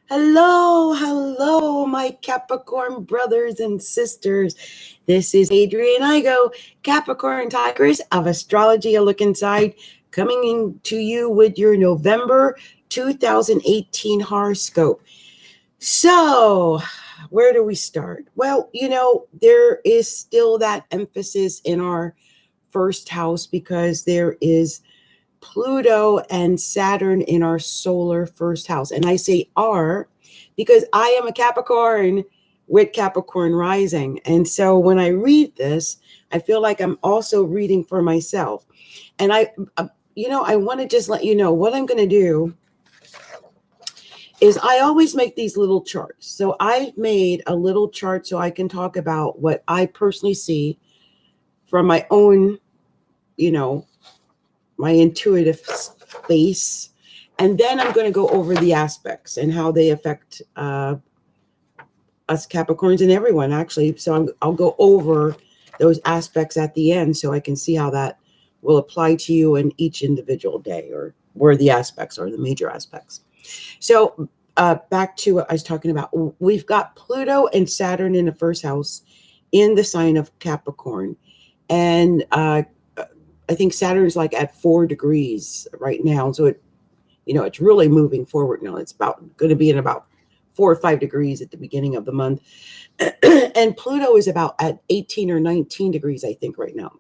Hello, hello, my Capricorn brothers and sisters. This is Adrian Igo, Capricorntigress of Astrology, a look inside, coming in to you with your November 2018 horoscope. So, where do we start? Well, there is still that emphasis in our first house because there is Pluto and Saturn in our solar first house. And I say "are" because I am a Capricorn with Capricorn rising. And so when I read this, I feel like I'm also reading for myself. And I want to just let you know what I'm going to do is I always make these little charts. So I made a little chart so I can talk about what I personally see from my own, you know, my intuitive space. And then I'm going to go over the aspects and how they affect us Capricorns and everyone, actually. So I'll go over those aspects at the end so I can see how that will apply to you in each individual day, or where the aspects are, the major aspects. So back to what I was talking about. We've got Pluto and Saturn in the first house in the sign of Capricorn. And I think Saturn's like at 4 degrees right now. So it's really moving forward now. It's going to be in about 4 or 5 degrees at the beginning of the month. And Pluto is about at 18 or 19 degrees, I think, right now.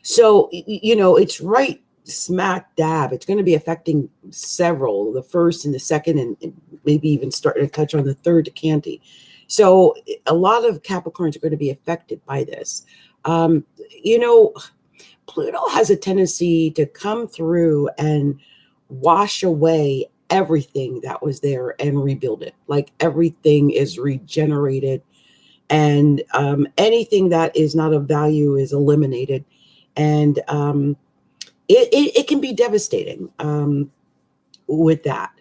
So, it's right smack dab. It's going to be affecting several, the first and the second, and maybe even starting to touch on the third decanty. So a lot of Capricorns are going to be affected by this. Pluto has a tendency to come through and wash away everything that was there and rebuild it. Like everything is regenerated, and anything that is not of value is eliminated. And it can be devastating with that.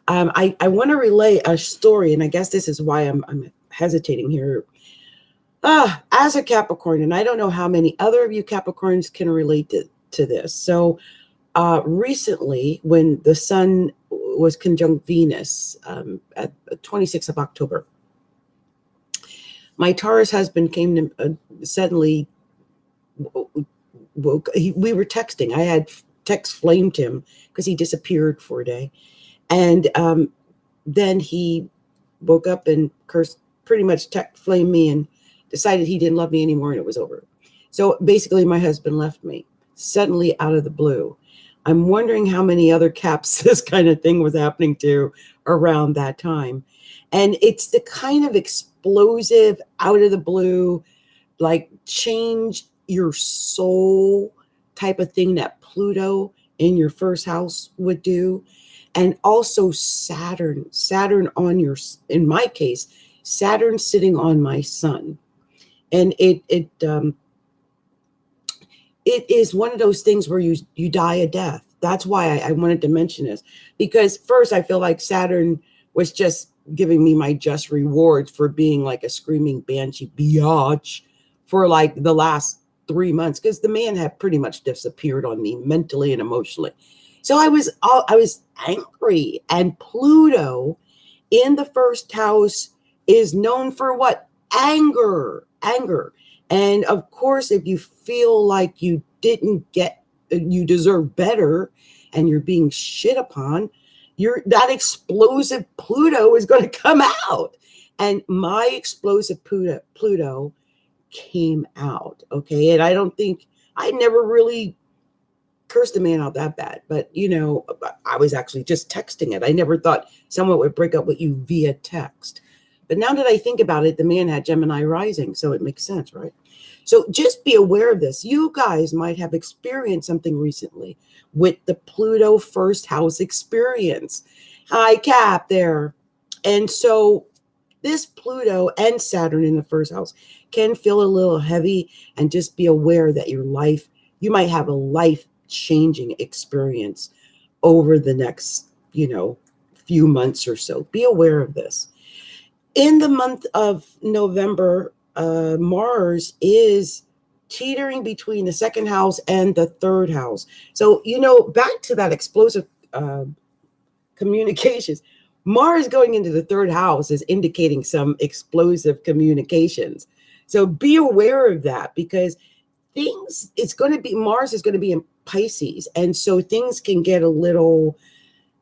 I want to relay a story, and I guess this is why I'm hesitating here. As a Capricorn, and I don't know how many other of you Capricorns can relate to this. So recently, when the sun was conjunct Venus at 26th of October, my Taurus husband came to suddenly woke. We were texting. I had text flamed him because he disappeared for a day. And then he woke up and cursed, pretty much text flamed me, and decided he didn't love me anymore, and it was over. So basically, my husband left me suddenly out of the blue. I'm wondering how many other Caps this kind of thing was happening to around that time. And it's the kind of explosive, out of the blue, like change your soul type of thing that Pluto in your first house would do. And also Saturn on your, in my case, Saturn sitting on my sun. And it is one of those things where you die a death. That's why I wanted to mention this, because first I feel like Saturn was just giving me my just rewards for being like a screaming banshee biatch for like the last 3 months, because the man had pretty much disappeared on me mentally and emotionally. So I was angry. And Pluto in the first house is known for what? Anger. And of course, if you feel like you deserve better, and you're being shit upon, that explosive Pluto is going to come out. And my explosive Pluto came out. Okay. And I never really cursed a man out that bad, but I was actually just texting it. I never thought someone would break up with you via text. But now that I think about it, the man had Gemini rising, so it makes sense, right? So just be aware of this. You guys might have experienced something recently with the Pluto first house experience. Hi, Cap there. And so this Pluto and Saturn in the first house can feel a little heavy, and just be aware that you might have a life-changing experience over the next, few months or so. Be aware of this. In the month of November, Mars is teetering between the second house and the third house. So, back to that explosive communications. Mars going into the third house is indicating some explosive communications. So be aware of that, because Mars is going to be in Pisces. And so things can get a little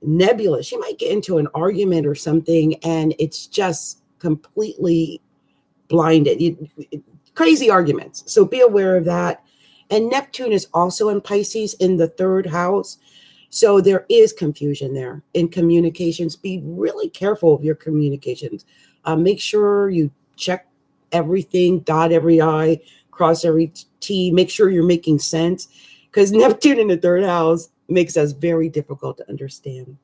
nebulous. You might get into an argument or something, and it's just completely blinded. Crazy arguments. So be aware of that. And Neptune is also in Pisces in the third house. So there is confusion there in communications. Be really careful of your communications. Make sure you check everything, dot every I, cross every T. Make sure you're making sense, because Neptune in the third house makes us very difficult to understand.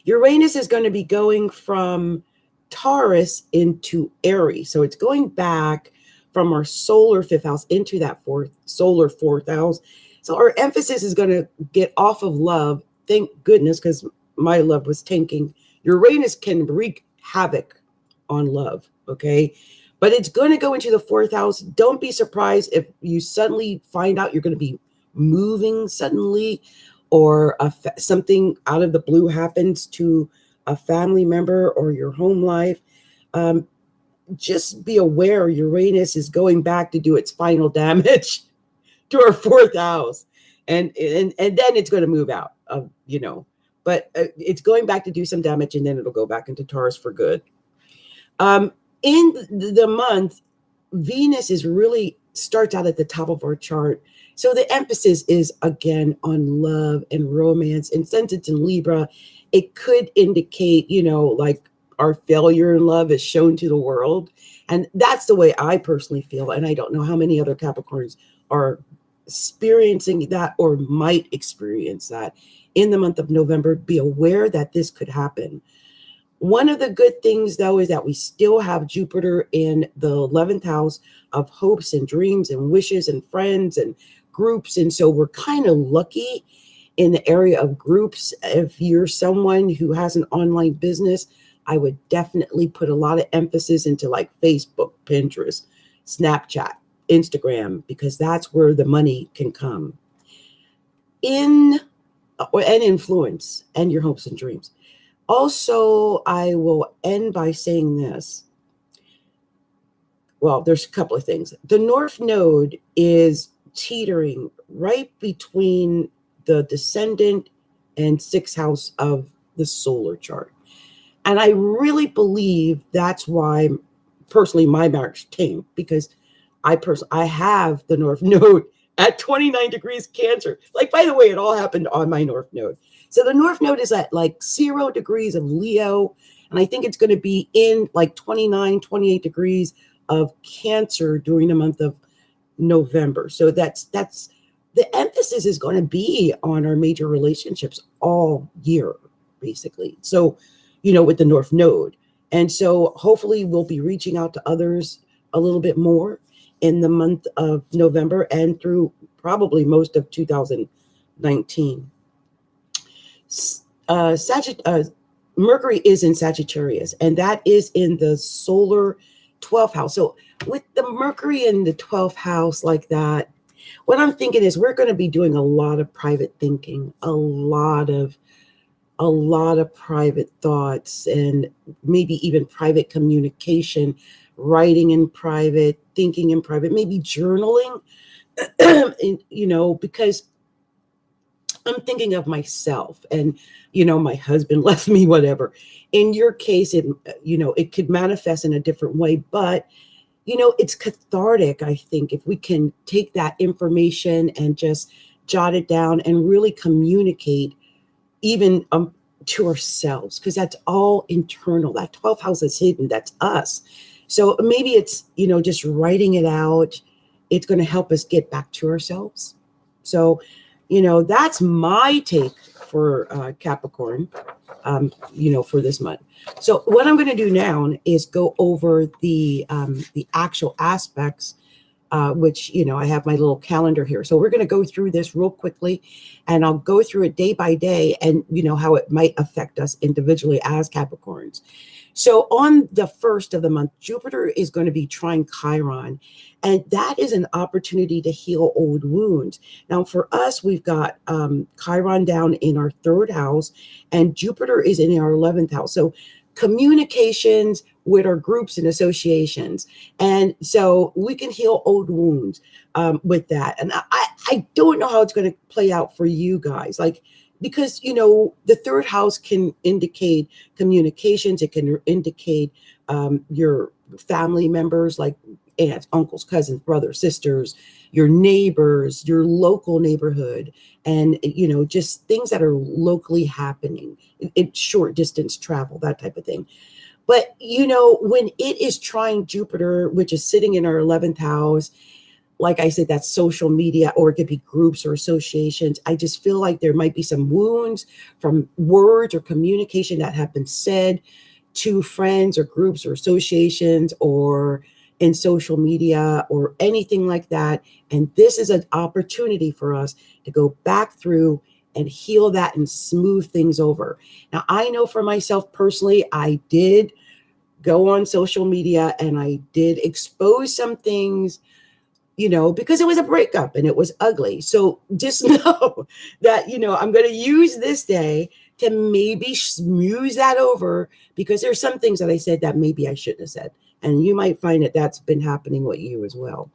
Uranus is going to be going from Taurus into Aries. So it's going back from our solar fifth house into that solar fourth house. So our emphasis is going to get off of love. Thank goodness, because my love was tanking. Uranus can wreak havoc on love, okay? But it's going to go into the fourth house. Don't be surprised if you suddenly find out you're going to be moving suddenly, or something out of the blue happens to a family member or your home life. Just be aware Uranus is going back to do its final damage to our fourth house, and then it's going to move out, but it's going back to do some damage, and then it'll go back into Taurus for good. In the month, Venus really starts out at the top of our chart. So the emphasis is again on love and romance. And since it's in Libra, it could indicate, like our failure in love is shown to the world. And that's the way I personally feel. And I don't know how many other Capricorns are experiencing that or might experience that in the month of November. Be aware that this could happen. One of the good things, though, is that we still have Jupiter in the 11th house of hopes and dreams and wishes and friends and groups. And so we're kind of lucky in the area of groups. If you're someone who has an online business, I would definitely put a lot of emphasis into like Facebook, Pinterest, Snapchat, Instagram, because that's where the money can come in, and influence, and your hopes and dreams. Also, I will end by saying this. Well, there's a couple of things. The North Node is teetering right between the descendant and sixth house of the solar chart. And I really believe that's why, personally, my marriage tanked, because I have the North Node at 29 degrees Cancer. Like, by the way, it all happened on my North Node. So the North Node is at like 0 degrees of Leo. And I think it's going to be in like 29, 28 degrees of Cancer during the month of November. So that's the emphasis is going to be on our major relationships all year, basically. So, with the North Node. And so hopefully we'll be reaching out to others a little bit more in the month of November and through probably most of 2019. Mercury is in Sagittarius, and that is in the solar 12th house. So with the Mercury in the 12th house like that, what I'm thinking is we're going to be doing a lot of private thinking, a lot of private thoughts, and maybe even private communication, writing in private, thinking in private, maybe journaling, because I'm thinking of myself and, my husband left me, whatever. In your case, it could manifest in a different way, but, it's cathartic, I think, if we can take that information and just jot it down and really communicate even to ourselves, because that's all internal. That 12th house is hidden. That's us. So maybe it's, just writing it out. It's going to help us get back to ourselves. So, that's my take for Capricorn, for this month. So what I'm going to do now is go over the actual aspects, which, I have my little calendar here. So we're going to go through this real quickly, and I'll go through it day by day and, how it might affect us individually as Capricorns. So on the first of the month, Jupiter is going to be trine Chiron, and that is an opportunity to heal old wounds. Now, for us, we've got Chiron down in our third house, and Jupiter is in our 11th house. So communications with our groups and associations. And so we can heal old wounds with that. And I don't know how it's going to play out for you guys. Like, because, you know, the third house can indicate communications. It can indicate your family members, like aunts, uncles, cousins, brothers, sisters, your neighbors, your local neighborhood, and, you know, just things that are locally happening. It's short distance travel, that type of thing. But, you know, when it is trying Jupiter, which is sitting in our 11th house, like I said, that's social media, or it could be groups or associations. I just feel like there might be some wounds from words or communication that have been said to friends or groups or associations or in social media or anything like that. And this is an opportunity for us to go back through and heal that and smooth things over. Now, I know for myself personally, I did go on social media and I did expose some things, you know, because it was a breakup and it was ugly. So just know that, you know, I'm going to use this day to maybe smooth that over, because there's some things that I said that maybe I shouldn't have said. And you might find that that's been happening with you as well.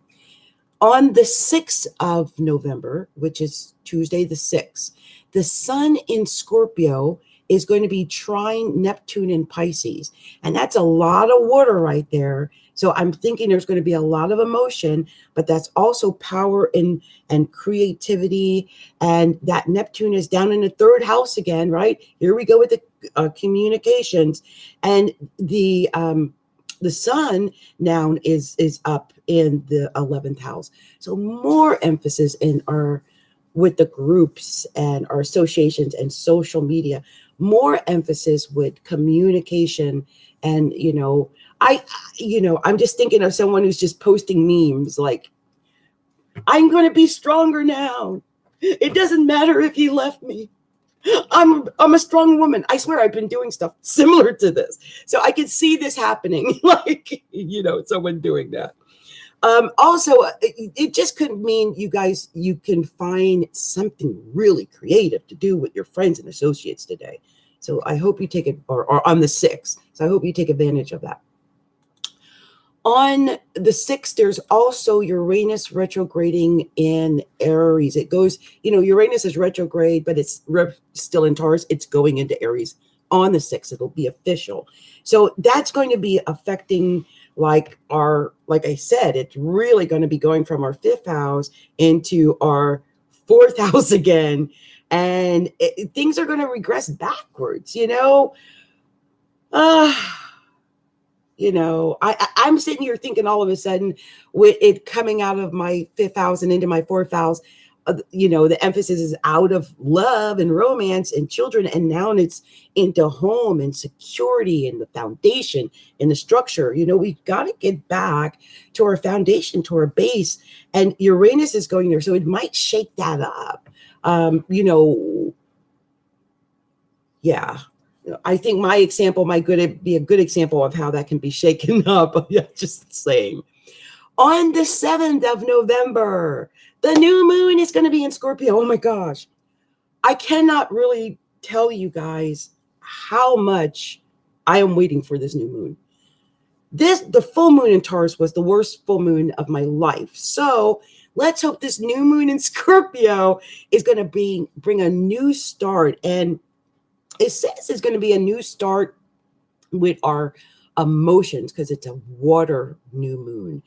On the 6th of November, which is Tuesday the 6th, the sun in Scorpio is going to be trine Neptune in Pisces. And that's a lot of water right there. So I'm thinking there's going to be a lot of emotion, but that's also power and creativity. And that Neptune is down in the third house again, right? Here we go with the communications. And the sun now is up in the 11th house. So more emphasis in our with the groups and our associations and social media, more emphasis with communication. And, you know, I'm just thinking of someone who's just posting memes like, I'm going to be stronger now. It doesn't matter if he left me. I'm a strong woman. I swear I've been doing stuff similar to this. So I can see this happening, like, you know, someone doing that. Also, it just could mean you guys, you can find something really creative to do with your friends and associates today. So I hope you take it, or on the 6th. So I hope you take advantage of that. On the 6th, there's also Uranus retrograding in Aries. It goes, you know, Uranus is retrograde, but it's still in Taurus. It's going into Aries on the 6th. It'll be official. So that's going to be affecting, like I said, it's really going to be going from our 5th house into our 4th house again. And things are going to regress backwards, you know. You know, I'm sitting here thinking all of a sudden, with it coming out of my 5th house and into my 4th house, you know, the emphasis is out of love and romance and children. And now it's into home and security and the foundation and the structure. You know, we've got to get back to our foundation, to our base. And Uranus is going there. So it might shake that up. You know, yeah. I think my example might be a good example of how that can be shaken up. Yeah, just saying. On the 7th of November, the new moon is going to be in Scorpio. Oh my gosh. I cannot really tell you guys how much I am waiting for this new moon. The full moon in Taurus was the worst full moon of my life. So let's hope this new moon in Scorpio is going to bring a new start. And it says it's going to be a new start with our emotions, because it's a water new moon.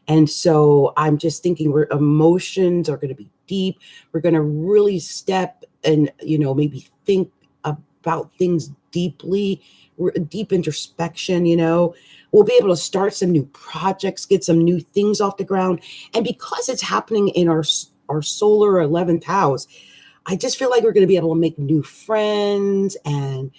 And so I'm just thinking our emotions are going to be deep. We're going to really step and, you know, maybe think about things deeply, deep introspection, you know. We'll be able to start some new projects, get some new things off the ground. And because it's happening in our solar 11th house, I just feel like we're going to be able to make new friends and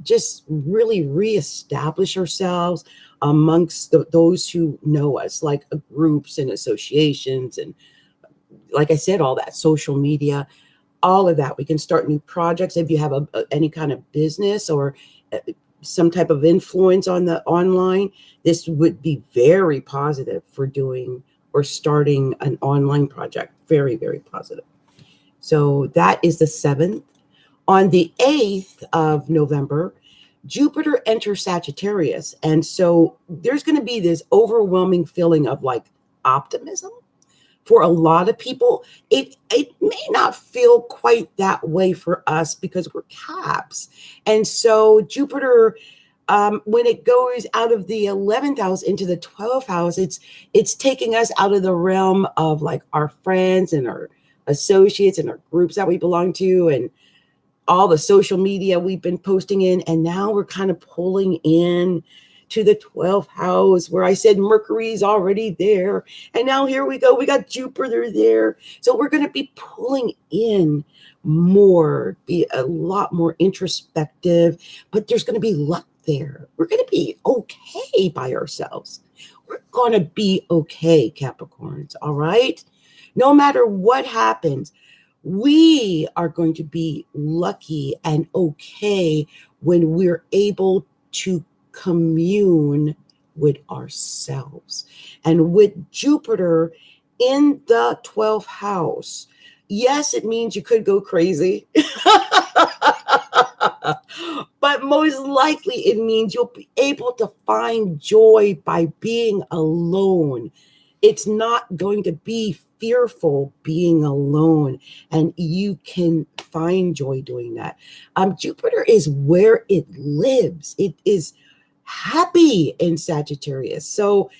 just really reestablish ourselves amongst those who know us, like groups and associations. And like I said, all that social media, all of that. We can start new projects. If you have any kind of business or some type of influence on the online, this would be very positive for doing or starting an online project. Very, very positive. So that is the 7th. On the 8th of November, Jupiter enters Sagittarius. And so there's going to be this overwhelming feeling of like optimism. For a lot of people, it may not feel quite that way for us because we're Caps. And so Jupiter, when it goes out of the 11th house into the 12th house, it's taking us out of the realm of like our friends and our associates and our groups that we belong to and all the social media we've been posting in. And now we're kind of pulling in to the 12th house where I said Mercury's already there. And now here we go. We got Jupiter there. So we're going to be pulling in more, be a lot more introspective, but there's going to be luck there. We're going to be okay by ourselves. We're going to be okay, Capricorns. All right. No matter what happens, we are going to be lucky and okay when we're able to commune with ourselves. And with Jupiter in the 12th house, yes, it means you could go crazy. But most likely it means you'll be able to find joy by being alone. It's not going to be fearful being alone, and you can find joy doing that. Jupiter is where it lives. It is happy in Sagittarius. So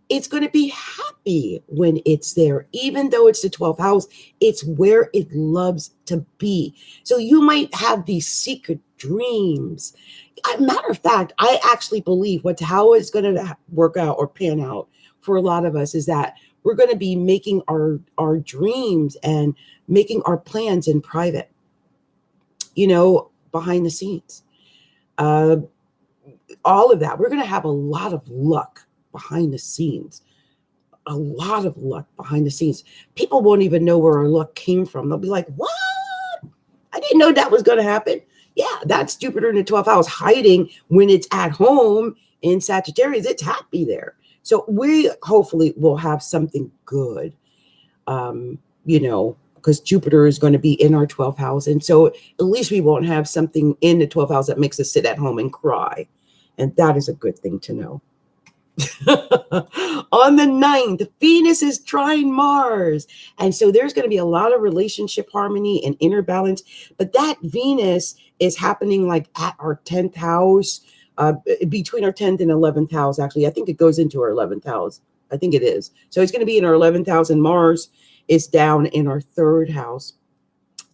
it's going to be happy when it's there, even though it's the 12th house, it's where it loves to be. So you might have these secret dreams. Matter of fact, I actually believe how it's going to work out or pan out for a lot of us is that we're going to be making our dreams and making our plans in private, behind the scenes. All of that. We're going to have a lot of luck behind the scenes. A lot of luck behind the scenes. People won't even know where our luck came from. They'll be like, what? I didn't know that was going to happen. Yeah, that's Jupiter in the 12th house hiding when it's at home in Sagittarius. It's happy there. So we hopefully will have something good, because Jupiter is going to be in our 12th house. And so at least we won't have something in the 12th house that makes us sit at home and cry. And that is a good thing to know. On the 9th, Venus is trine Mars. And so there's going to be a lot of relationship harmony and inner balance. But that Venus is happening like at our 10th house, between our 10th and 11th house. Actually, I think it goes into our 11th house. I think it is. So it's going to be in our 11th house, and Mars is down in our 3rd house.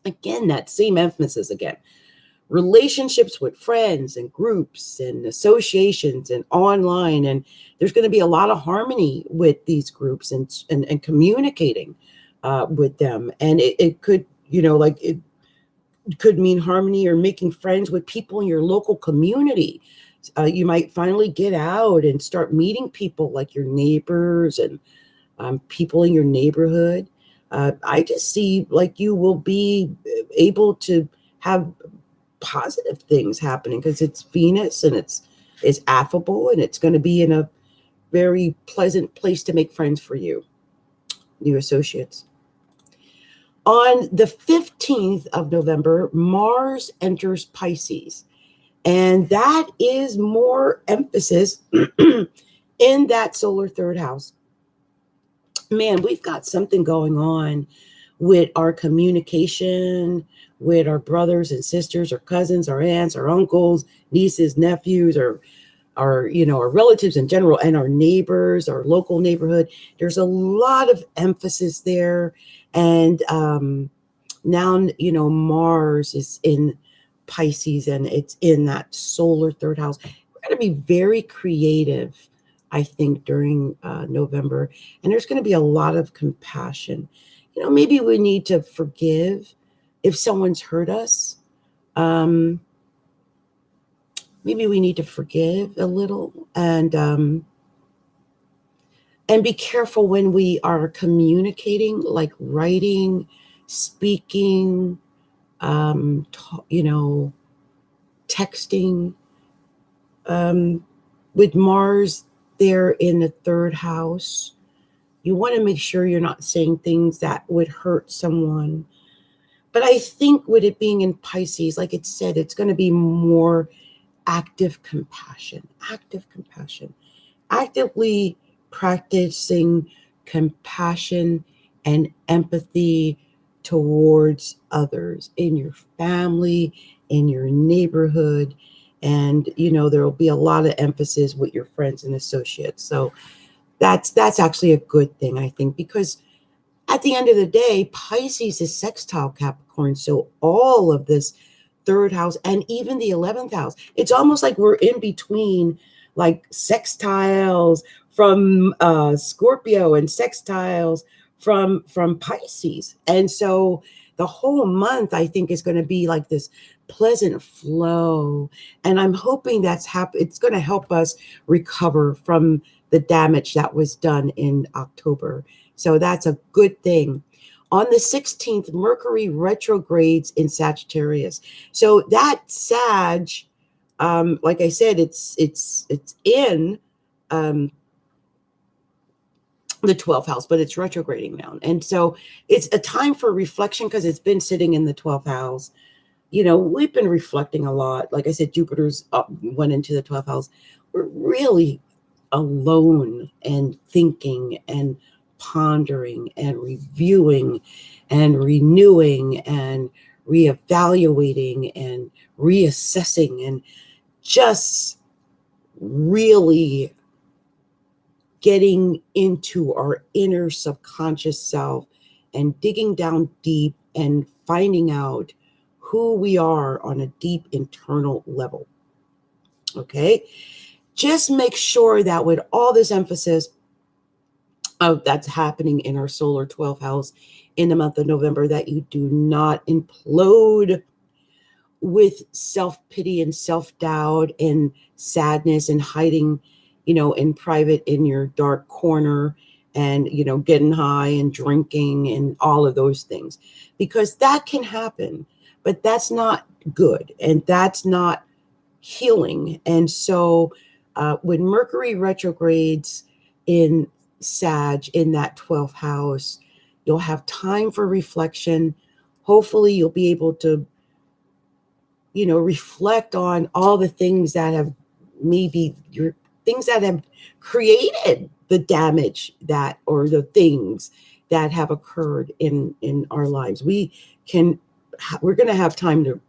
Again, that same emphasis again. Relationships with friends and groups and associations and online. And there's going to be a lot of harmony with these groups and communicating with them. And it could, it could mean harmony or making friends with people in your local community. You might finally get out and start meeting people like your neighbors and people in your neighborhood. I just see like you will be able to have positive things happening because it's Venus and it's affable and it's going to be in a very pleasant place to make friends for you, new associates. On the 15th of November, Mars enters Pisces, and that is more emphasis in that solar 3rd house. Man, we've got something going on with our communication, with our brothers and sisters, our cousins, our aunts, our uncles, nieces, nephews, or our relatives in general, and our neighbors, our local neighborhood. There's a lot of emphasis there. And now, Mars is in Pisces and it's in that solar 3rd house. We're going to be very creative, I think, during November. And there's going to be a lot of compassion. Maybe we need to forgive if someone's hurt us. Maybe we need to forgive a little and be careful when we are communicating, like writing, speaking, texting. With Mars there in the third house, you want to make sure you're not saying things that would hurt someone. But I think with it being in Pisces, like it said, it's going to be more active compassion, actively practicing compassion and empathy towards others in your family, in your neighborhood. And, there will be a lot of emphasis with your friends and associates. So that's actually a good thing, I think, because at the end of the day, Pisces is sextile Capricorn. So all of this third house and even the 11th house, it's almost like we're in between like sextiles from Scorpio and sextiles from Pisces. And so the whole month, I think, is going to be like this pleasant flow. And I'm hoping it's going to help us recover from the damage that was done in October. So that's a good thing. On the 16th, Mercury retrogrades in Sagittarius. So that Sag, like I said, it's in the 12th house, but it's retrograding now. And so it's a time for reflection because it's been sitting in the 12th house. We've been reflecting a lot. Like I said, Jupiter's went into the 12th house. We're really alone and thinking and pondering and reviewing and renewing and reevaluating and reassessing and just really getting into our inner subconscious self and digging down deep and finding out who we are on a deep internal level. Okay? Just make sure that with all this emphasis that's happening in our solar 12th house in the month of November, that you do not implode with self-pity and self-doubt and sadness and hiding, in private in your dark corner and, getting high and drinking and all of those things, because that can happen, but that's not good and that's not healing. And so when Mercury retrogrades in Sag in that 12th house, you'll have time for reflection. Hopefully you'll be able to, reflect on all the things that have things that have created the damage or the things that have occurred in our lives. We're going to have time to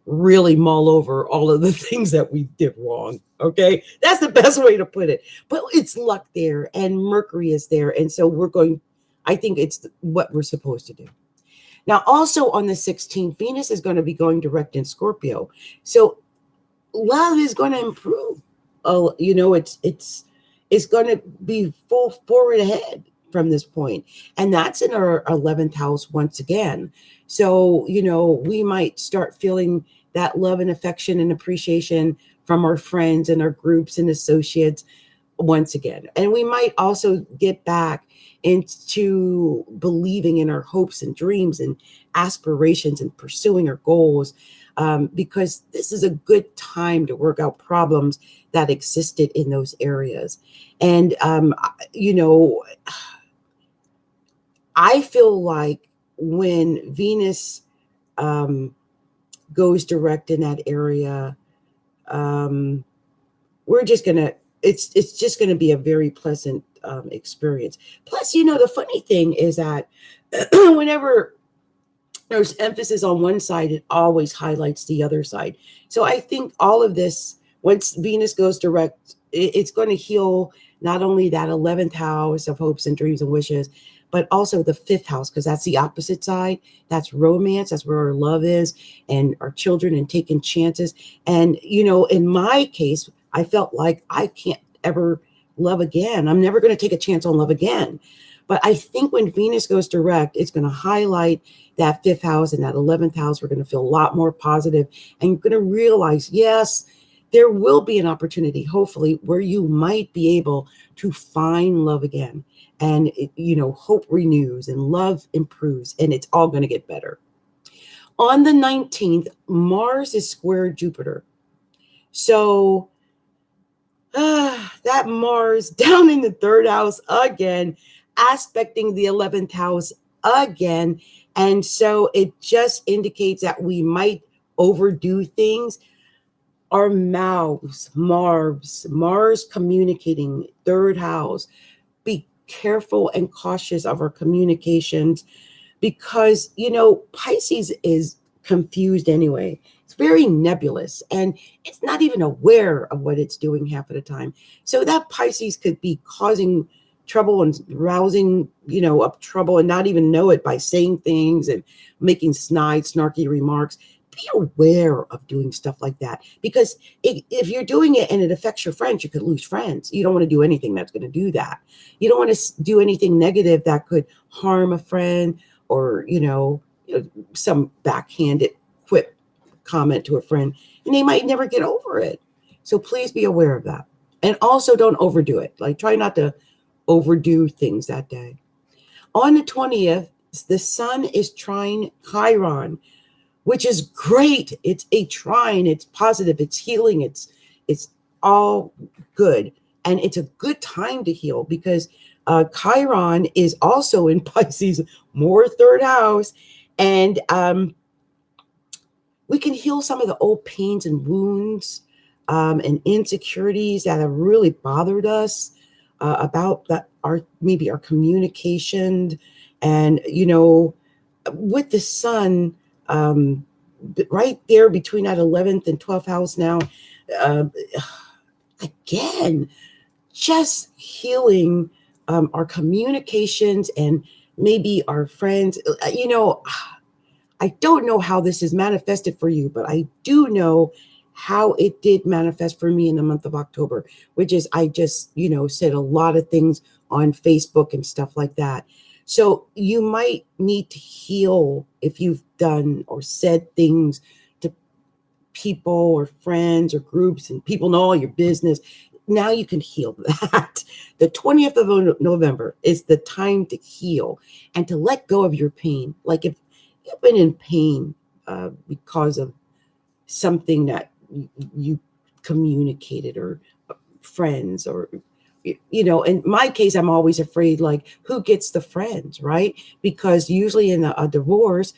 really mull over all of the things that we did wrong. Okay. That's the best way to put it. But it's luck there and Mercury is there. And so I think it's what we're supposed to do. Now, also on the 16th, Venus is going to be going direct in Scorpio. So love is going to improve. It's going to be full forward ahead from this point. And that's in our 11th house once again. So, we might start feeling that love and affection and appreciation from our friends and our groups and associates once again. And we might also get back into believing in our hopes and dreams and aspirations and pursuing our goals, because this is a good time to work out problems that existed in those areas. And, I feel like when Venus goes direct in that area, we're just going to, it's just going to be a very pleasant experience. Plus, the funny thing is that whenever there's emphasis on one side, it always highlights the other side. So I think all of this, once Venus goes direct, it's going to heal not only that 11th house of hopes and dreams and wishes, but also the 5th house, because that's the opposite side. That's romance. That's where our love is and our children and taking chances. And, in my case, I felt like I can't ever love again. I'm never going to take a chance on love again. But I think when Venus goes direct, it's going to highlight that 5th house and that 11th house. We're going to feel a lot more positive, and you're going to realize, yes, there will be an opportunity, hopefully, where you might be able to find love again. And, hope renews and love improves, and it's all going to get better. On the 19th, Mars is square Jupiter. So That Mars down in the third house again, aspecting the 11th house again. And so it just indicates that we might overdo things. Our mouths, Mars communicating, third house. Be careful and cautious of our communications because, Pisces is confused anyway. It's very nebulous and it's not even aware of what it's doing half of the time. So that Pisces could be causing trouble and rousing, up trouble and not even know it by saying things and making snide, snarky remarks. Be aware of doing stuff like that because if you're doing it and it affects your friends, you could lose friends. You don't want to do anything that's going to do that. You don't want to do anything negative that could harm a friend or, some backhanded quip comment to a friend, and they might never get over it. So please be aware of that. And also don't overdo it. Like try not to overdo things that day. On the 20th, the sun is trine Chiron, which is great. It's a trine, it's positive, it's healing, it's all good. And it's a good time to heal because Chiron is also in Pisces, more third house. And we can heal some of the old pains and wounds and insecurities that have really bothered us about that maybe our communication. And, with the sun right there between that 11th and 12th house now, again, just healing our communications and maybe our friends. I don't know how this is manifested for you, but I do know how it did manifest for me in the month of October, which is I just, said a lot of things on Facebook and stuff like that. So you might need to heal if you've done or said things to people or friends or groups and people know all your business. Now you can heal that. The 20th of November is the time to heal and to let go of your pain. Like if you've been in pain because of something that you communicated or friends or, in my case, I'm always afraid, like who gets the friends, right? Because usually in a divorce,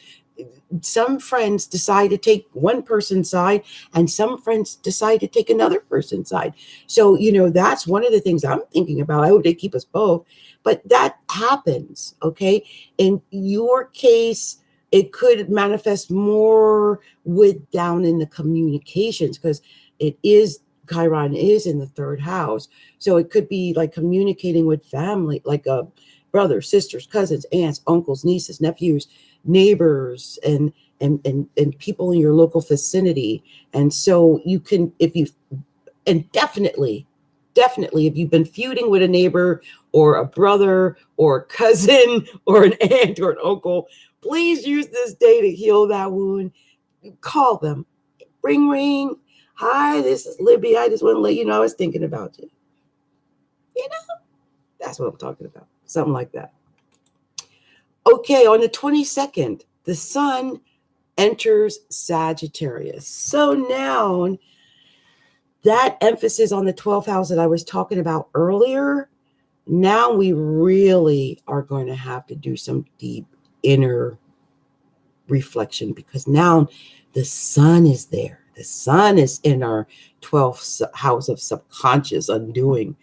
some friends decide to take one person's side and some friends decide to take another person's side. So, that's one of the things I'm thinking about. I hope they keep us both, but that happens. Okay. In your case, it could manifest more with down in the communications because Chiron is in the third house. So it could be like communicating with family, like brothers, sisters, cousins, aunts, uncles, nieces, nephews, neighbors, and people in your local vicinity. And so you can, definitely, if you've been feuding with a neighbor or a brother or a cousin or an aunt or an uncle, please use this day to heal that wound. Call them. Ring, ring. Hi, this is Libby. I just want to let you know I was thinking about you. That's what I'm talking about. Something like that. Okay, on the 22nd, the sun enters Sagittarius. So now that emphasis on the 12th house that I was talking about earlier, now we really are going to have to do some deep inner reflection because now the sun is there. The sun is in our 12th house of subconscious undoing.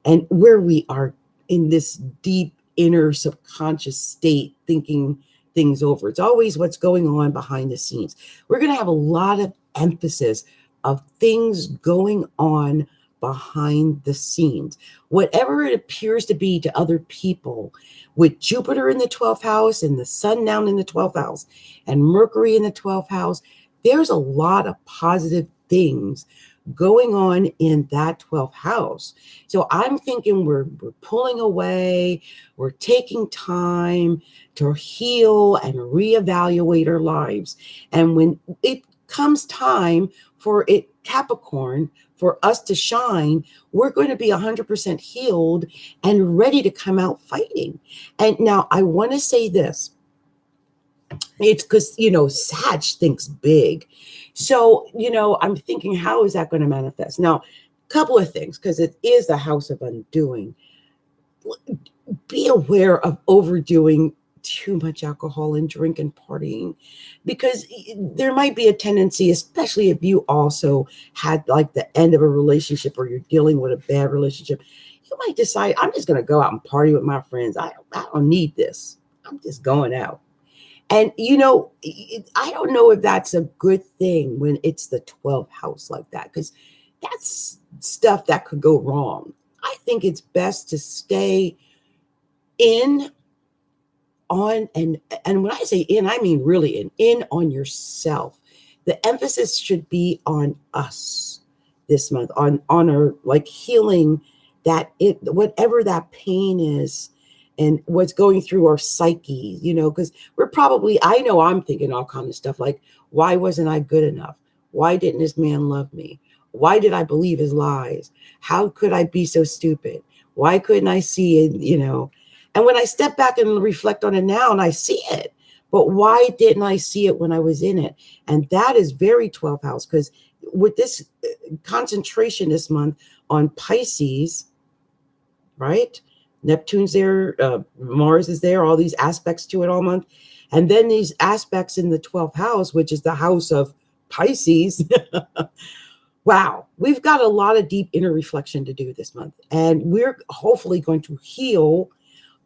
And where we are in this deep inner subconscious state, thinking things over. It's always what's going on behind the scenes. We're going to have a lot of emphasis of things going on behind the scenes. Whatever it appears to be to other people, with Jupiter in the 12th house and the sun down in the 12th house and Mercury in the 12th house, there's a lot of positive things going on in that 12th house. So I'm thinking we're pulling away, we're taking time to heal and reevaluate our lives. And when it comes time for it, Capricorn, for us to shine, we're going to be 100% healed and ready to come out fighting. And now I want to say this. It's because, Sag thinks big. So, I'm thinking, how is that going to manifest? Now, Couple of things, because it is the house of undoing. Be aware of overdoing too much alcohol and drink and partying, because there might be a tendency, especially if you also had like the end of a relationship or you're dealing with a bad relationship, you might decide, I'm just going to go out and party with my friends. I don't need this. I'm just going out. And, I don't know if that's a good thing when it's the 12th house like that, because that's stuff that could go wrong. I think it's best to stay in on, and when I say in, I mean really in on yourself. The emphasis should be on us this month, on our like healing that whatever that pain is and what's going through our psyche, because I know I'm thinking all kind of stuff like, why wasn't I good enough? Why didn't this man love me? Why did I believe his lies? How could I be so stupid? Why couldn't I see it, And when I step back and reflect on it now and I see it, but why didn't I see it when I was in it? And that is very 12th house, because with this concentration this month on Pisces, right? Neptune's there, Mars is there, all these aspects to it all month. And then these aspects in the 12th house, which is the house of Pisces. Wow, we've got a lot of deep inner reflection to do this month. And we're hopefully going to heal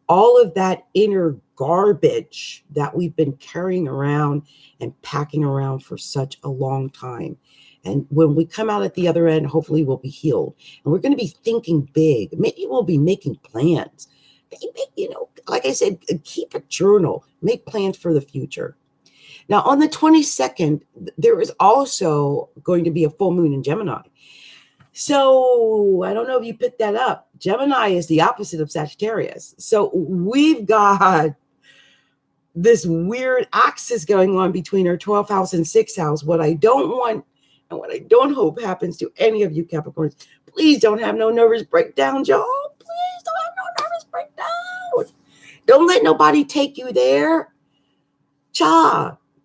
all of that inner garbage that we've been carrying around and packing around for such a long time. And when we come out at the other end, hopefully we'll be healed. And we're going to be thinking big. Maybe we'll be making plans. Like I said, keep a journal. Make plans for the future. Now, on the 22nd, there is also going to be a full moon in Gemini. So I don't know if you picked that up. Gemini is the opposite of Sagittarius. So we've got this weird axis going on between our 12th house and 6th house. What I don't want and what I don't hope happens to any of you Capricorns, please don't have no nervous breakdowns, y'all. Please don't have no nervous breakdowns. Don't let nobody take you there.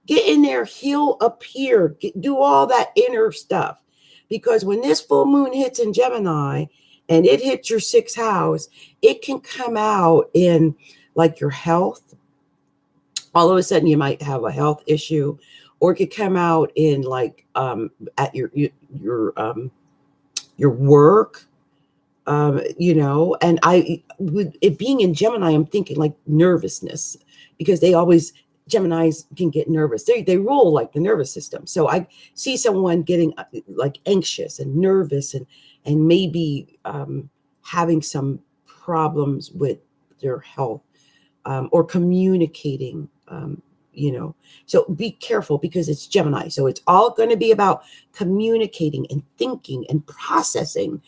Get in there, heal up here, do all that inner stuff. Because when this full moon hits in Gemini and it hits your 6th house, it can come out in like your health. All of a sudden you might have a health issue, or it could come out in like at your work, and with it being in Gemini, I'm thinking like nervousness, because Geminis can get nervous. They rule like the nervous system. So I see someone getting like anxious and nervous and maybe having some problems with their health or communicating, So be careful, because it's Gemini. So it's all going to be about communicating and thinking and processing.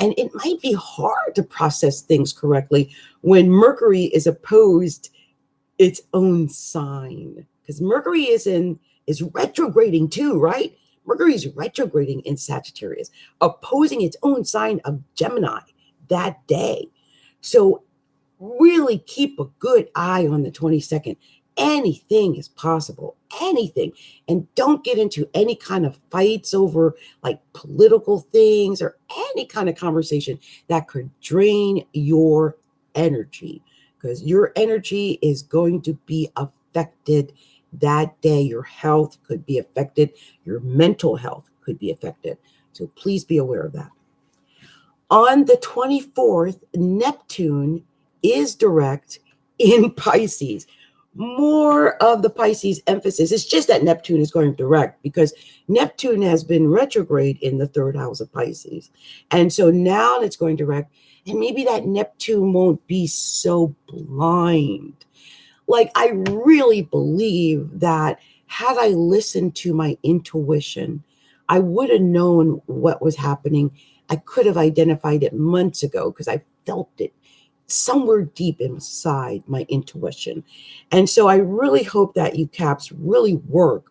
And it might be hard to process things correctly when Mercury is opposed its own sign, because Mercury is retrograding too, right? Mercury is retrograding in Sagittarius, opposing its own sign of Gemini that day. So really keep a good eye on the 22nd. Anything is possible, anything. And don't get into any kind of fights over like political things or any kind of conversation that could drain your energy, because your energy is going to be affected that day. Your health could be affected. Your mental health could be affected. So please be aware of that. On the 24th, Neptune is direct in Pisces. More of the Pisces emphasis. It's just that Neptune is going direct, because Neptune has been retrograde in the 3rd house of Pisces. And so now it's going direct. And maybe that Neptune won't be so blind. Like, I really believe that had I listened to my intuition, I would have known what was happening. I could have identified it months ago, because I felt it somewhere deep inside my intuition. And so I really hope that you Caps really work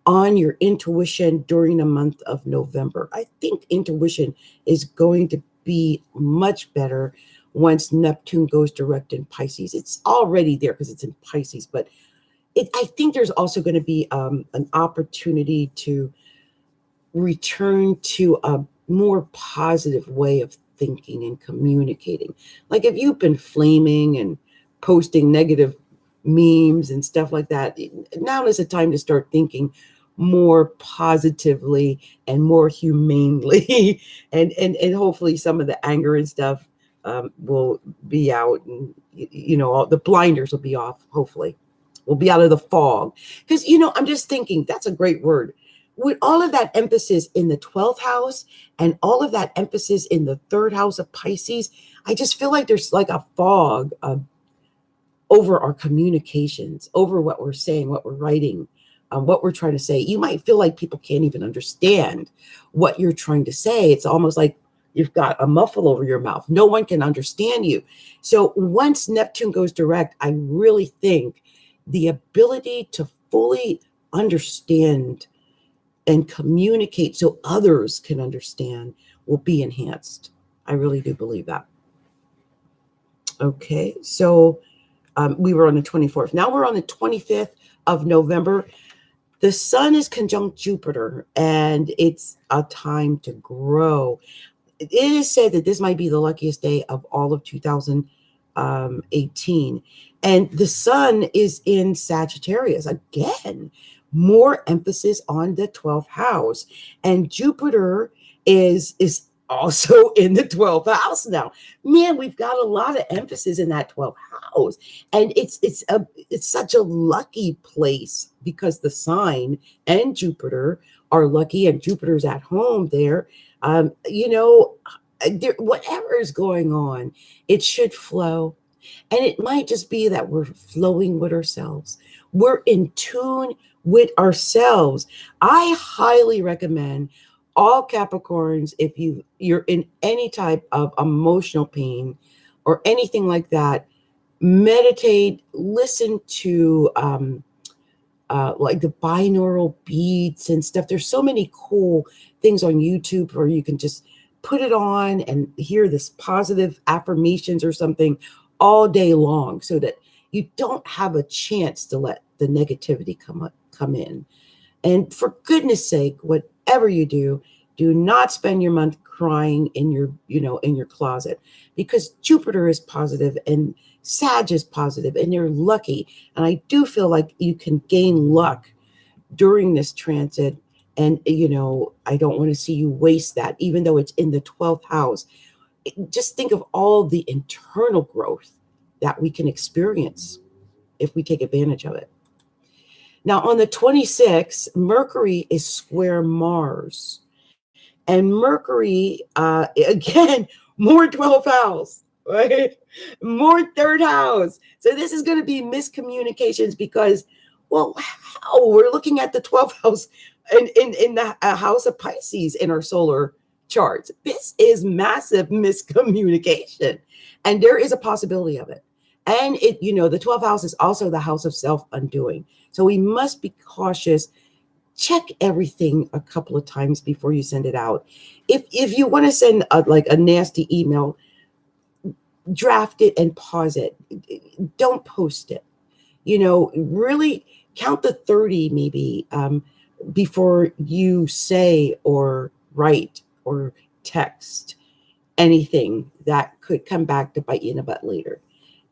on your intuition during the month of November. I think intuition is going to be much better once Neptune goes direct in Pisces. It's already there because it's in Pisces, but I think there's also going to be an opportunity to return to a more positive way of thinking and communicating. Like if you've been flaming and posting negative memes and stuff like that, now is the time to start thinking more positively and more humanely. And hopefully some of the anger and stuff will be out, and all the blinders will be off. Hopefully we'll be out of the fog, because I'm just thinking that's a great word. With all of that emphasis in the 12th house and all of that emphasis in the 3rd house of Pisces, I just feel like there's like a fog over our communications, over what we're saying, what we're writing, what we're trying to say. You might feel like people can't even understand what you're trying to say. It's almost like you've got a muffle over your mouth. No one can understand you. So once Neptune goes direct, I really think the ability to fully understand and communicate so others can understand will be enhanced. I really do believe that. Okay, so we were on the 24th. Now we're on the 25th of November. The sun is conjunct Jupiter, and it's a time to grow. It is said that this might be the luckiest day of all of 2018. And the sun is in Sagittarius. Again, more emphasis on the 12th house. And Jupiter is also in the 12th house now. Man, we've got a lot of emphasis in that 12th house. And it's such a lucky place because the sign and Jupiter are lucky, and Jupiter's at home there. Whatever is going on, it should flow. And it might just be that we're flowing with ourselves. We're in tune with ourselves. I highly recommend all Capricorns, if you're in any type of emotional pain or anything like that, meditate, listen to like the binaural beats and stuff. There's so many cool things on YouTube where you can just put it on and hear this positive affirmations or something all day long, so that you don't have a chance to let the negativity come in. And for goodness sake, whatever you do not spend your month crying in your closet, because Jupiter is positive and Sag is positive and you're lucky. And I do feel like you can gain luck during this transit. And, I don't want to see you waste that, even though it's in the 12th house. Just think of all the internal growth that we can experience if we take advantage of it. Now, on the 26th, Mercury is square Mars. And Mercury, again, more 12th house, right? More 3rd house. So this is going to be miscommunications because, well, we're looking at the 12th house in the house of Pisces in our solar charts. This is massive miscommunication. And there is a possibility of it. And the 12th house is also the house of self-undoing. So we must be cautious. Check everything a couple of times before you send it out. If you want to send a nasty email, draft it and pause it. Don't post it. Really count the 30 maybe before you say or write or text anything that could come back to bite you in the butt later.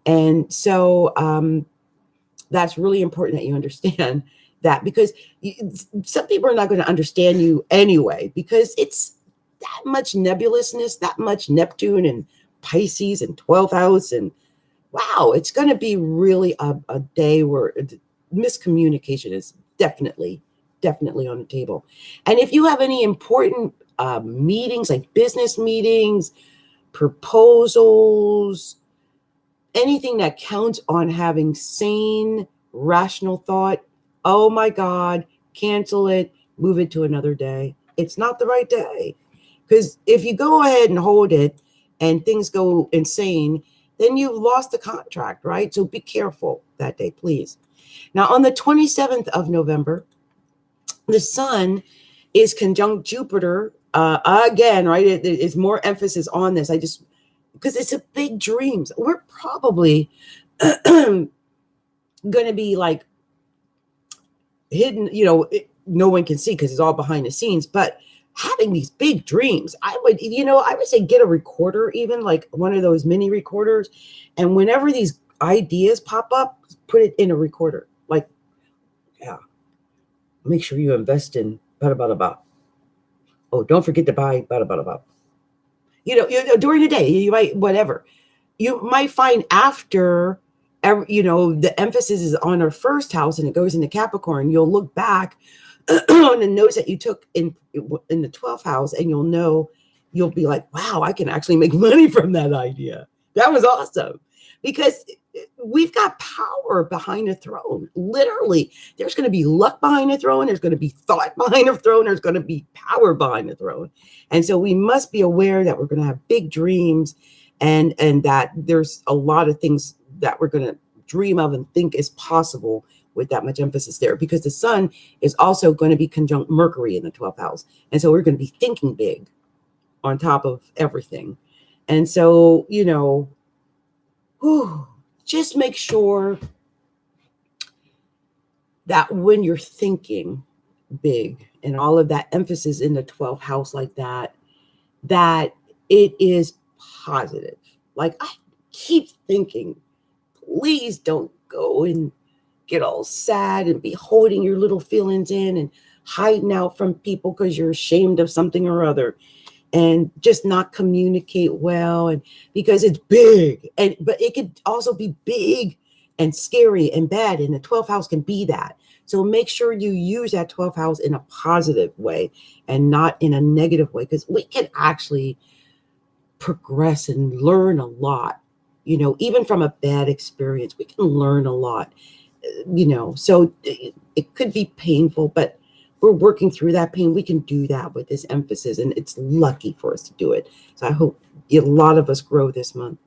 And so that's really important that you understand that, because some people are not going to understand you anyway, because it's that much nebulousness, that much Neptune and Pisces and 12th house. And wow, it's going to be really a day where miscommunication is definitely on the table. And if you have any important meetings, like business meetings, proposals, anything that counts on having sane, rational thought, oh my God, cancel it, move it to another day. It's not the right day. Because if you go ahead and hold it and things go insane, then you've lost the contract, right? So be careful that day, please. Now, on the 27th of November, the sun is conjunct Jupiter again, right? It's more emphasis on this. Because it's a big dreams. We're probably going to be like hidden, no one can see because it's all behind the scenes, but having these big dreams. I would, I would say get a recorder, even like one of those mini recorders. And whenever these ideas pop up, put it in a recorder. Like, yeah, make sure you invest in blah, blah, blah, blah. Oh, don't forget to buy blah, blah, blah, blah. During the day, you might, whatever. You might find after, the emphasis is on our first house and it goes into Capricorn, you'll look back on the notes that you took in the 12th house, and you'll be like, wow, I can actually make money from that idea. That was awesome. Because we've got power behind the throne. Literally, there's going to be luck behind the throne. There's going to be thought behind the throne. There's going to be power behind the throne. And so we must be aware that we're going to have big dreams, and that there's a lot of things that we're going to dream of and think is possible with that much emphasis there, because the sun is also going to be conjunct Mercury in the 12th house. And so we're going to be thinking big on top of everything. And so, just make sure that when you're thinking big and all of that emphasis in the 12th house like that, that it is positive. Like, I keep thinking, please don't go and get all sad and be holding your little feelings in and hiding out from people because you're ashamed of something or other, and just not communicate well. And because it's big, but it could also be big and scary and bad, and the 12th house can be that. So make sure you use that 12th house in a positive way and not in a negative way, because we can actually progress and learn a lot, even from a bad experience. We can learn a lot, so it could be painful, but we're working through that pain. We can do that with this emphasis, and it's lucky for us to do it. So I hope a lot of us grow this month.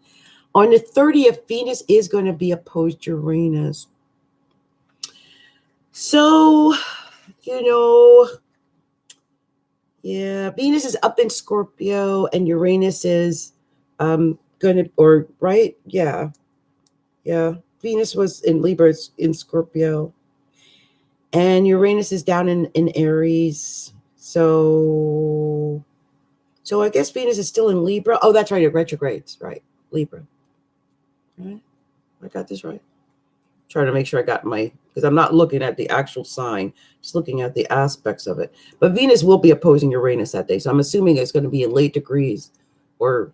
On the 30th, Venus is going to be opposed Uranus. So, yeah, Venus is up in Scorpio and Uranus is right? Yeah. Venus was in Libra, in Scorpio, and Uranus is down in Aries. So I guess Venus is still in Libra. Oh, that's right. It retrogrades, right? Libra. Right? I got this right. Trying to make sure I got because I'm not looking at the actual sign, just looking at the aspects of it. But Venus will be opposing Uranus that day. So I'm assuming it's going to be in late degrees, or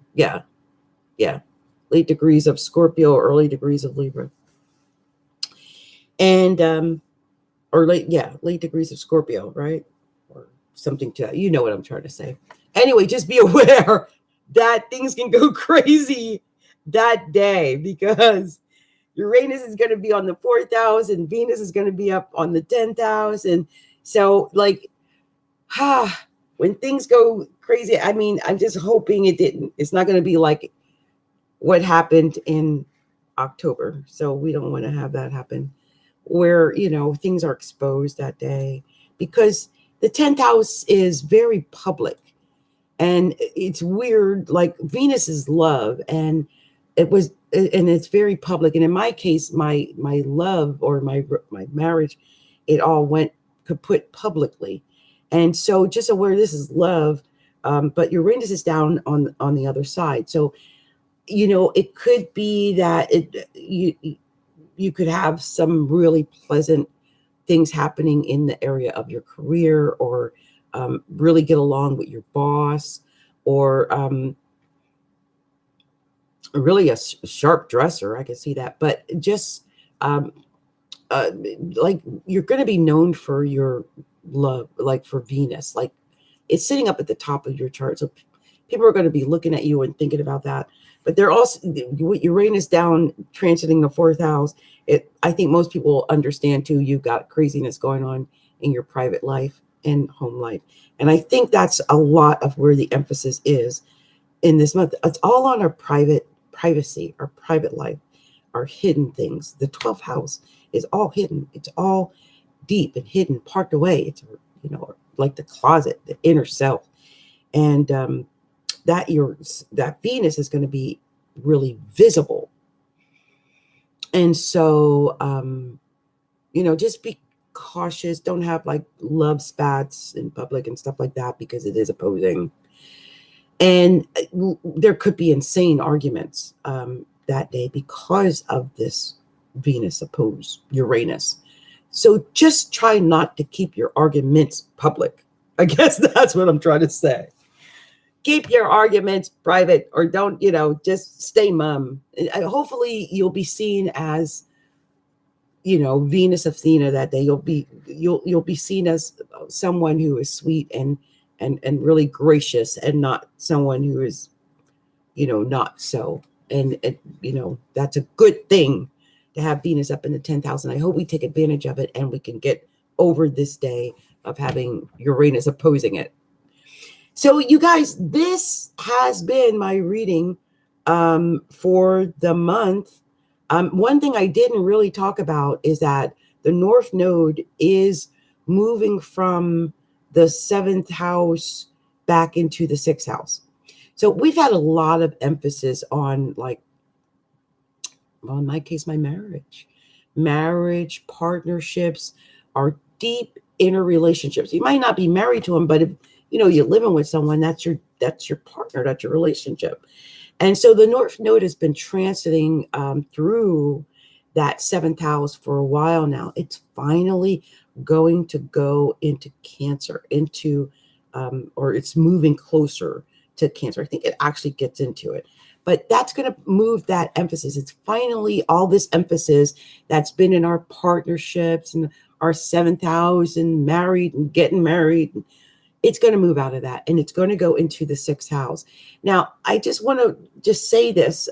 late degrees of Scorpio, early degrees of Libra. And late degrees of Scorpio, right? Or something to that. You know what I'm trying to say. Anyway, just be aware that things can go crazy that day, because Uranus is going to be on the 4th house and Venus is going to be up on the 10th house. And so, when things go crazy, I mean, I'm just hoping it didn't. It's not going to be like what happened in October. So we don't want to have that happen, where, things are exposed that day, because the 10th house is very public, and it's weird. Like, Venus is love, and it's very public. And in my case, my love, or my marriage, it all went kaput publicly. And so just aware this is love, but Uranus is down on the other side. So, it could be that you could have some really pleasant things happening in the area of your career, or really get along with your boss, or really a sharp dresser. I can see that. But just like, you're going to be known for your love, like for Venus, like it's sitting up at the top of your chart. So people are going to be looking at you and thinking about that. But they're also, with Uranus down transiting the 4th house, I think most people understand too, you've got craziness going on in your private life and home life. And I think that's a lot of where the emphasis is in this month. It's all on our privacy, our private life, our hidden things. The 12th house is all hidden. It's all deep and hidden, parked away. It's, like the closet, the inner self. And that Venus is going to be really visible. And so, just be cautious. Don't have like love spats in public and stuff like that because it is opposing. And there could be insane arguments that day because of this Venus opposed Uranus. So just try not to keep your arguments public. I guess that's what I'm trying to say. Keep your arguments private, or don't, just stay mum. Hopefully you'll be seen as, Venus Athena that day. You'll be seen as someone who is sweet and really gracious, and not someone who is, not so. And that's a good thing to have Venus up in the 10,000. I hope we take advantage of it and we can get over this day of having Uranus opposing it. So you guys, this has been my reading for the month. One thing I didn't really talk about is that the North Node is moving from the 7th house back into the 6th house. So we've had a lot of emphasis on, like, well, in my case, my marriage, partnerships, our deep inner relationships. You might not be married to them, but if you're living with someone, that's your partner, that's your relationship. And so the North Node has been transiting through that 7th house for a while now. It's finally going to go into Cancer, or it's moving closer to Cancer. I think it actually gets into it. But that's going to move that emphasis. It's finally all this emphasis that's been in our partnerships and our 7th house and married and getting married. It's going to move out of that, and it's going to go into the 6th house. Now, I just want to just say this,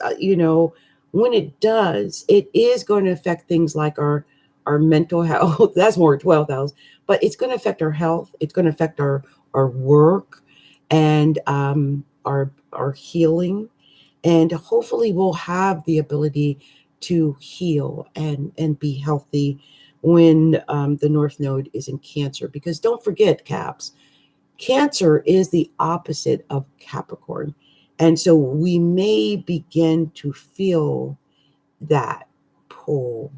when it does, it is going to affect things like our mental health. That's more 12th house, but it's going to affect our health. It's going to affect our work and our healing. And hopefully we'll have the ability to heal and be healthy when the North Node is in Cancer. Because don't forget, Caps, Cancer is the opposite of Capricorn. And so we may begin to feel that pull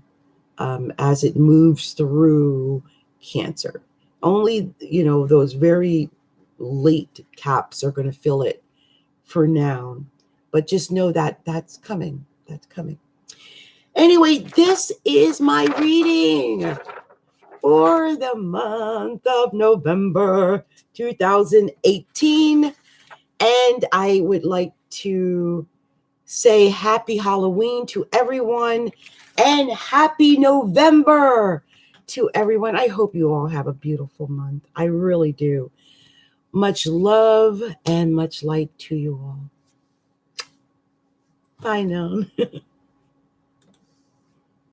as it moves through Cancer. Only, those very late Caps are going to feel it for now. But just know that that's coming. That's coming. Anyway, this is my reading for the month of November 2018. And I would like to say happy Halloween to everyone and happy November to everyone. I hope you all have a beautiful month. I really do. Much love and much light to you all. Bye now.